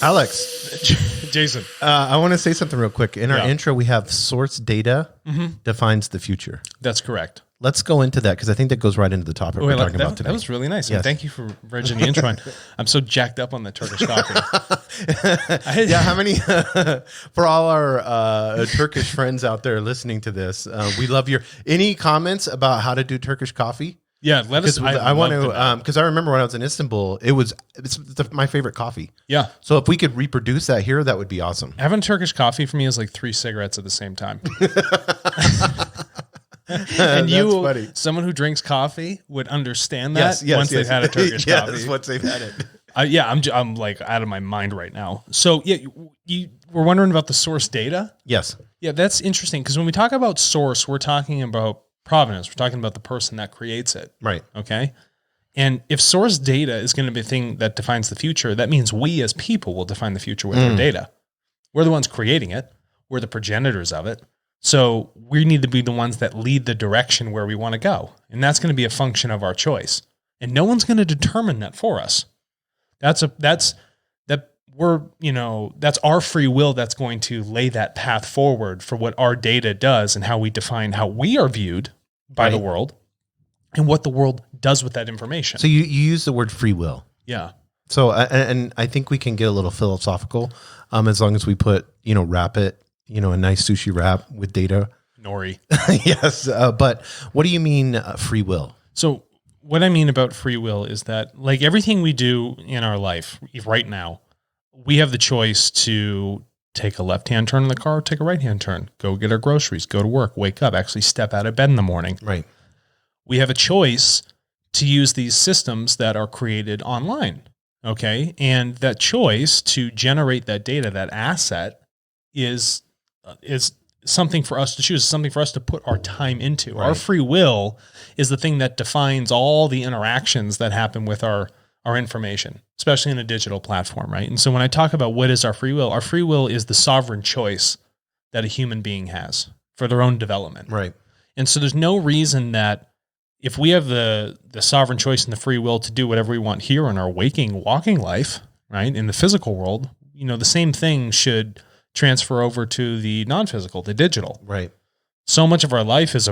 Alex, Jason, I want to say something real quick. In our Yeah. intro, we have source data defines the future. that's correct. Let's go into that because I think that goes right into the topic we're talking about today. That was really nice. Yes. And thank you for bridging the intro. I'm so jacked up on the Turkish coffee. Yeah, how many for all our Turkish friends out there listening to this? We love any comments about how to do Turkish coffee. Yeah, let us. I want to because I remember when I was in Istanbul, it's my favorite coffee. Yeah. So if we could reproduce that here, that would be awesome. Having Turkish coffee for me is like 3 cigarettes at the same time. And you, funny. someone who drinks coffee, would understand that once they've had a Turkish coffee. Yes, once they've had it. I'm like out of my mind right now. So yeah, you were wondering about the source data. Yes. Yeah, that's interesting because when we talk about source, we're talking about provenance. We're talking about the person that creates it. Right. Okay. And if source data is going to be the thing that defines the future, that means we as people will define the future with our data. We're the ones creating it. We're the progenitors of it. So we need to be the ones that lead the direction where we want to go. And that's going to be a function of our choice. And no one's going to determine that for us. That's our free will that's going to lay that path forward for what our data does and how we define how we are viewed by the world and what the world does with that information. So you use the word free will. Yeah. So and I think we can get a little philosophical as long as we wrap it, a nice sushi wrap with data. Nori. Yes. But what do you mean free will? So what I mean about free will is that like everything we do in our life right now, we have the choice to take a left-hand turn in the car, take a right-hand turn, go get our groceries, go to work, wake up, actually step out of bed in the morning. Right. We have a choice to use these systems that are created online. Okay. And that choice to generate that data, that asset is something for us to choose, something for us to put our time into. Right. Our free will is the thing that defines all the interactions that happen with our information, especially in a digital platform, right? And so when I talk about what is our free will is the sovereign choice that a human being has for their own development. Right. And so there's no reason that if we have the sovereign choice and the free will to do whatever we want here in our walking life, right, in the physical world, the same thing should transfer over to the non-physical, the digital. Right. So much of our life is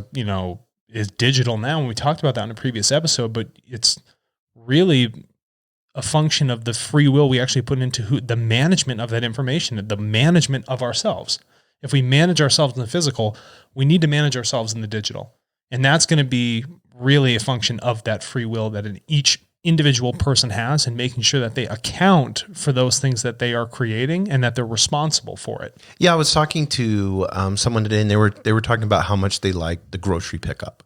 is digital now, and we talked about that in a previous episode, but it's really a function of the free will we actually put into the management of that information, the management of ourselves. If we manage ourselves in the physical, we need to manage ourselves in the digital. And that's going to be really a function of that free will that each individual person has, and making sure that they account for those things that they are creating and that they're responsible for it. Yeah, I was talking to someone today, and they were talking about how much they like the grocery pickup.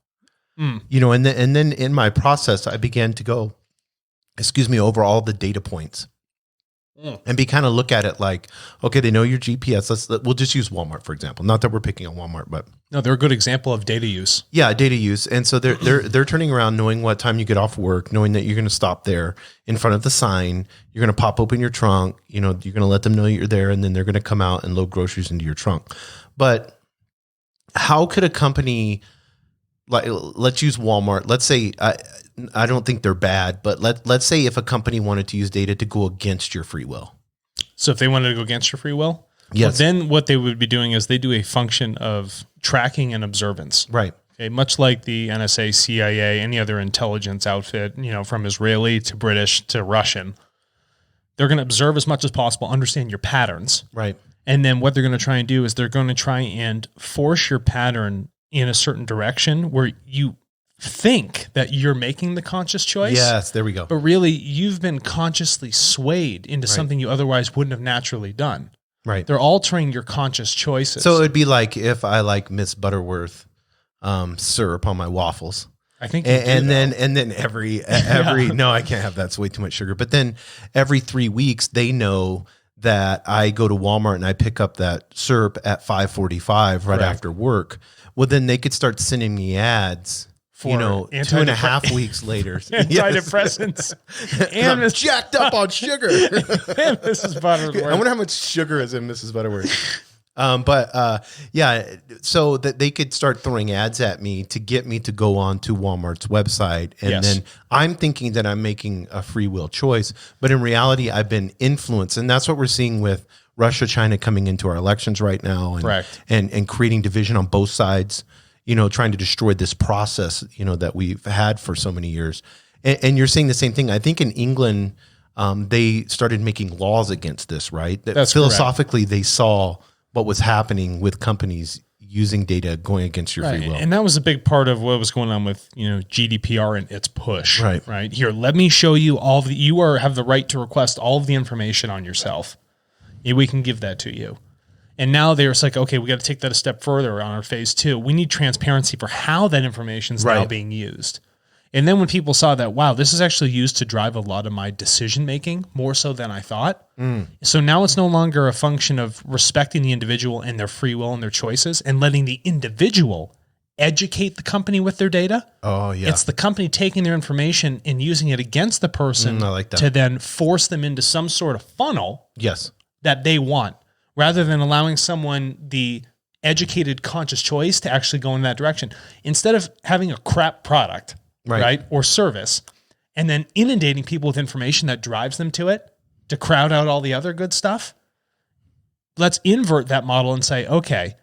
And then in my process, I began to go, over all the data points and look at it like, okay, they know your GPS. We'll just use Walmart, for example. Not that we're picking on Walmart, but no, they're a good example of data use. Yeah, data use. And so they're turning around, knowing what time you get off work, knowing that you're going to stop there in front of the sign. You're going to pop open your trunk. You're going to let them know you're there, and then they're going to come out and load groceries into your trunk. But how could a company, like, let's use Walmart. Let's say, I don't think they're bad, but let's say if a company wanted to use data to go against your free will. So if they wanted to go against your free will, yes. Then what they would be doing is they do a function of tracking and observance. Right. Okay. Much like the NSA, CIA, any other intelligence outfit, from Israeli to British to Russian, they're going to observe as much as possible, understand your patterns. Right. And then what they're going to try and do is they're going to try and force your pattern in a certain direction where you think that you're making the conscious choice. Yes, there we go. But really, you've been consciously swayed into something you otherwise wouldn't have naturally done. Right. They're altering your conscious choices. So it'd be like if I like Miss Butterworth syrup on my waffles. I think and then every no, I can't have that. It's way too much sugar. But then every 3 weeks they know that I go to Walmart and I pick up that syrup at 5:45 right after work. Well, then they could start sending me ads for 2.5 weeks later. Antidepressants. And I'm jacked up on sugar. And Mrs. Butterworth. I wonder how much sugar is in Mrs. Butterworth. Yeah, so that they could start throwing ads at me to get me to go on to Walmart's website. And Yes. then I'm thinking that I'm making a free will choice. But in reality, I've been influenced. And that's what we're seeing with Russia, China coming into our elections right now, and Correct. and creating division on both sides, trying to destroy this process, that we've had for so many years. And you're seeing the same thing. I think in England, they started making laws against this, right? That That's philosophically, they saw what was happening with companies using data going against your free will. And that was a big part of what was going on with, GDPR and its push. Right. Here, let me show you have the right to request all of the information on yourself. Yeah, we can give that to you. And now they're just like, okay, we got to take that a step further on our phase 2. We need transparency for how that information is now being used. And then when people saw that, wow, this is actually used to drive a lot of my decision making more so than I thought. So now it's no longer a function of respecting the individual and their free will and their choices and letting the individual educate the company with their data. Oh, yeah. It's the company taking their information and using it against the person I like that. to then force them into some sort of funnel Yes. that they want, rather than allowing someone the educated, conscious choice to actually go in that direction. Instead of having a crap product, right, or service, and then inundating people with information that drives them to it to crowd out all the other good stuff, let's invert that model and say, okay,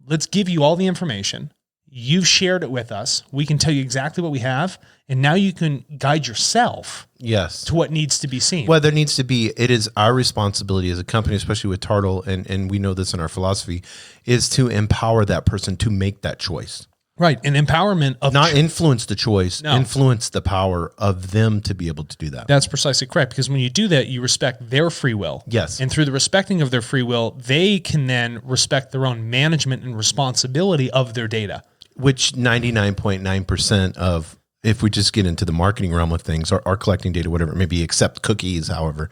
let's give you all the information. You've shared it with us. We can tell you exactly what we have. And now you can guide yourself to what needs to be seen. Well, there needs to be, it is our responsibility as a company, especially with TARTLE, and we know this in our philosophy, is to empower that person to make that choice. Right. An empowerment of not influence the choice, No. influence the power of them to be able to do that. That's precisely correct. Because when you do that, you respect their free will. Yes. And through the respecting of their free will, they can then respect their own management and responsibility of their data. Which 99.9% of, if we just get into the marketing realm of things, are collecting data, whatever it may be, except cookies, however,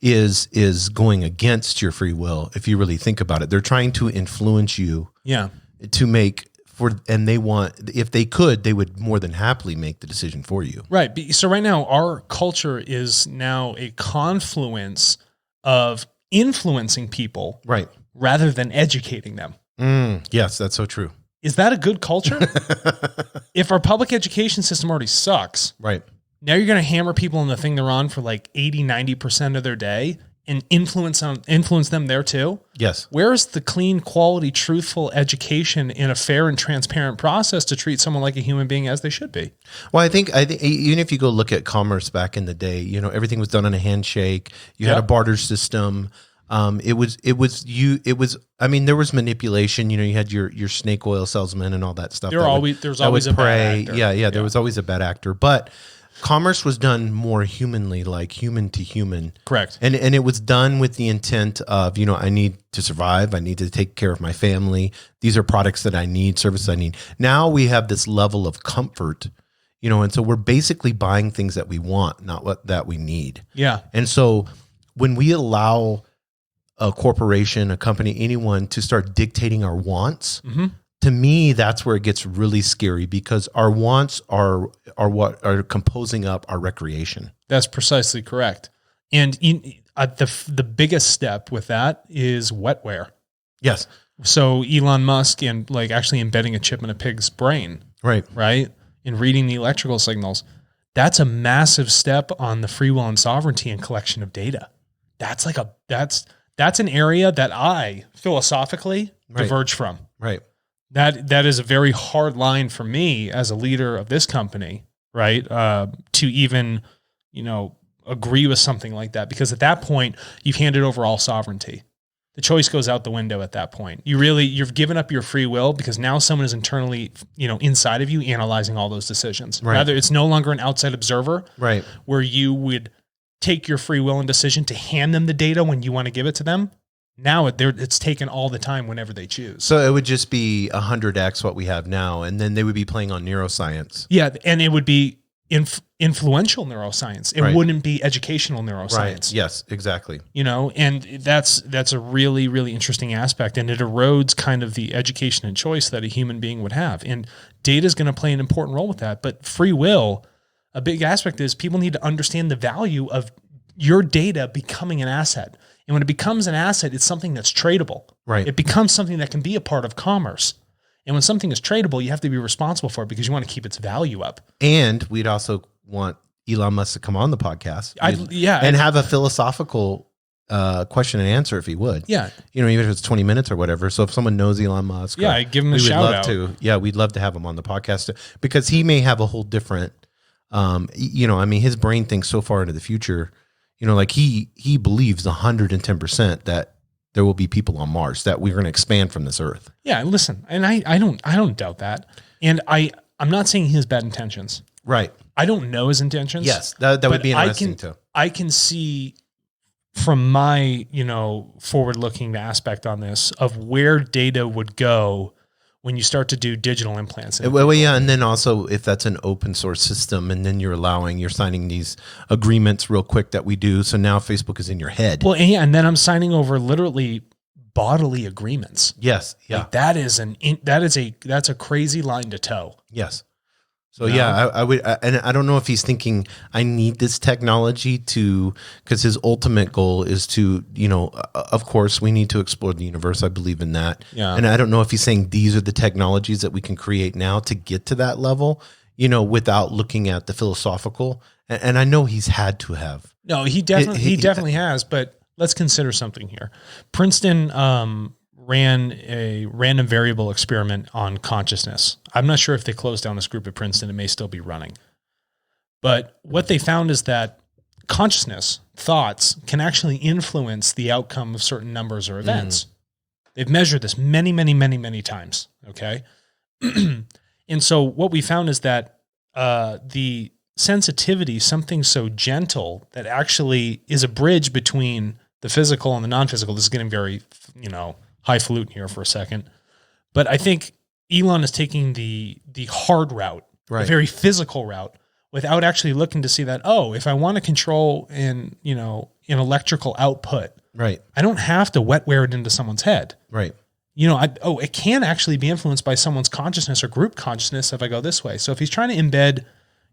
is going against your free will. If you really think about it, they're trying to influence you to make and they want, if they could, they would more than happily make the decision for you. Right. So right now, our culture is now a confluence of influencing people rather than educating them. Yes, that's so true. Is that a good culture? If our public education system already sucks, now you're going to hammer people on the thing they're on for like 80, 90% of their day and influence them there too. Yes. Where's the clean, quality, truthful education in a fair and transparent process to treat someone like a human being as they should be? Well, I think even if you go look at commerce back in the day, everything was done on a handshake. You had a barter system. I mean, there was manipulation, you had your snake oil salesman and all that stuff. There was always a bad actor. Yeah. There was always a bad actor, but commerce was done more humanly, like human to human. Correct. And it was done with the intent of, I need to survive. I need to take care of my family. These are products that I need, services I need. Now we have this level of comfort, and so we're basically buying things that we want, not that we need. Yeah. And so when we allow a corporation, a company, anyone to start dictating our wants, to me, that's where it gets really scary, because our wants are what are composing up our recreation. That's precisely correct. And the biggest step with that is wetware. Yes. So Elon Musk and actually embedding a chip in a pig's brain, right, and reading the electrical signals. That's a massive step on the free will and sovereignty and collection of data. That's an area that I philosophically diverge from. Right. That is a very hard line for me as a leader of this company, right? To even, agree with something like that, because at that point you've handed over all sovereignty. The choice goes out the window at that point. You've given up your free will, because now someone is internally, inside of you analyzing all those decisions. Right. Rather, it's no longer an outside observer, right, where you would take your free will and decision to hand them the data when you want to give it to them. Now it's taken all the time whenever they choose. So it would just be 100x what we have now, and then they would be playing on neuroscience. Yeah, and it would be influential neuroscience. It wouldn't be educational neuroscience. Right. Yes, exactly. And that's a really, really interesting aspect, and it erodes kind of the education and choice that a human being would have. And data is going to play an important role with that. But free will, a big aspect is people need to understand the value of your data becoming an asset. And when it becomes an asset, it's something that's tradable. Right. It becomes something that can be a part of commerce. And when something is tradable, you have to be responsible for it because you want to keep its value up. And we'd also want Elon Musk to come on the podcast. Yeah. And have a philosophical question and answer if he would. Yeah. You know, even if it's 20 minutes or whatever. So if someone knows Elon Musk, yeah, give him a shout out. We'd love to have him on the podcast because he may have a whole different, you know, I mean, his brain thinks so far into the future, you know, like he believes 110% that there will be people on Mars, that we're going to expand from this Earth. Yeah. Listen, and I don't doubt that. And I'm not saying he has bad intentions. Right. I don't know his intentions. Yes. That would be interesting too. I can see from my, you know, forward-looking aspect on this of where data would go when you start to do digital implants. Well, yeah, and then also if that's an open source system, and then you're signing these agreements real quick that we do. So now Facebook is in your head. Well, and then I'm signing over literally bodily agreements. Yes, yeah, like that's a crazy line to toe. Yes. So yeah, I would, and I don't know if he's thinking I need this technology because his ultimate goal is to, you know, of course we need to explore the universe. I believe in that. Yeah. And I don't know if he's saying these are the technologies that we can create now to get to that level, you know, without looking at the philosophical. And I know he's had to have. No, he definitely has. But let's consider something here. Princeton ran a random variable experiment on consciousness. I'm not sure if they closed down this group at Princeton. It may still be running. But what they found is that consciousness, thoughts, can actually influence the outcome of certain numbers or events. They've measured this many, many, many, many times, okay? And so what we found is that the sensitivity, something so gentle that actually is a bridge between the physical and the non-physical. This is getting very, you know, highfalutin here for a second. But I think Elon is taking the hard route, right, the very physical route, without actually looking to see that, oh, if I want to control an electrical output, right, I don't have to wetware it into someone's head. Right. You know, it can actually be influenced by someone's consciousness or group consciousness if I go this way. So if he's trying to embed,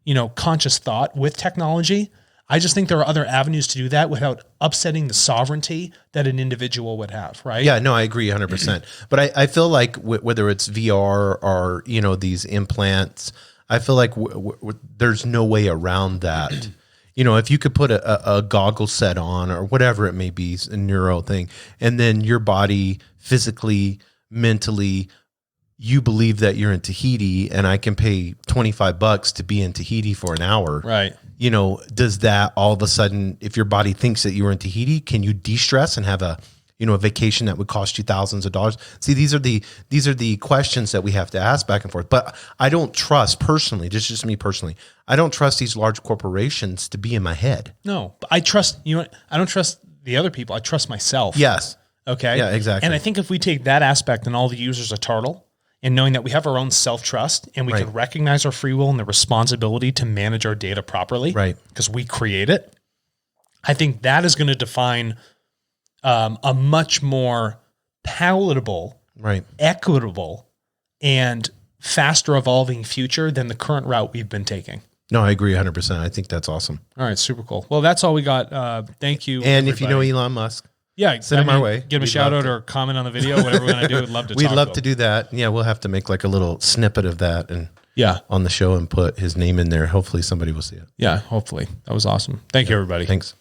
you know, conscious thought with technology, I just think there are other avenues to do that without upsetting the sovereignty that an individual would have, right? Yeah, no, I agree 100%. But I feel like whether it's VR or, you know, these implants, I feel like there's no way around that. You know, if you could put a goggle set on or whatever it may be, a neuro thing, and then your body physically, mentally, you believe that you're in Tahiti and I can pay $25 to be in Tahiti for an hour. Right. You know, does that all of a sudden, if your body thinks that you were in Tahiti, can you de-stress and have a vacation that would cost you thousands of dollars? See, these are the questions that we have to ask back and forth. But I don't trust personally, just me personally, I don't trust these large corporations to be in my head. No, but I trust, you know what? I don't trust the other people. I trust myself. Yes. Okay. Yeah, exactly. And I think if we take that aspect and all the users of TARTLE, and knowing that we have our own self-trust and we right, can recognize our free will and the responsibility to manage our data properly, right, because we create it, I think that is going to define a much more palatable, right, equitable, and faster evolving future than the current route we've been taking. No, I agree 100%. I think that's awesome. All right, super cool. Well, that's all we got. Thank you. And everybody. If you know Elon Musk, yeah, send him our way. Give him a shout out or comment on the video, whatever we're going to do. We'd love to We'd love to do that. Yeah, we'll have to make like a little snippet of that and on the show and put his name in there. Hopefully somebody will see it. Yeah, hopefully. That was awesome. Thank you, everybody. Thanks.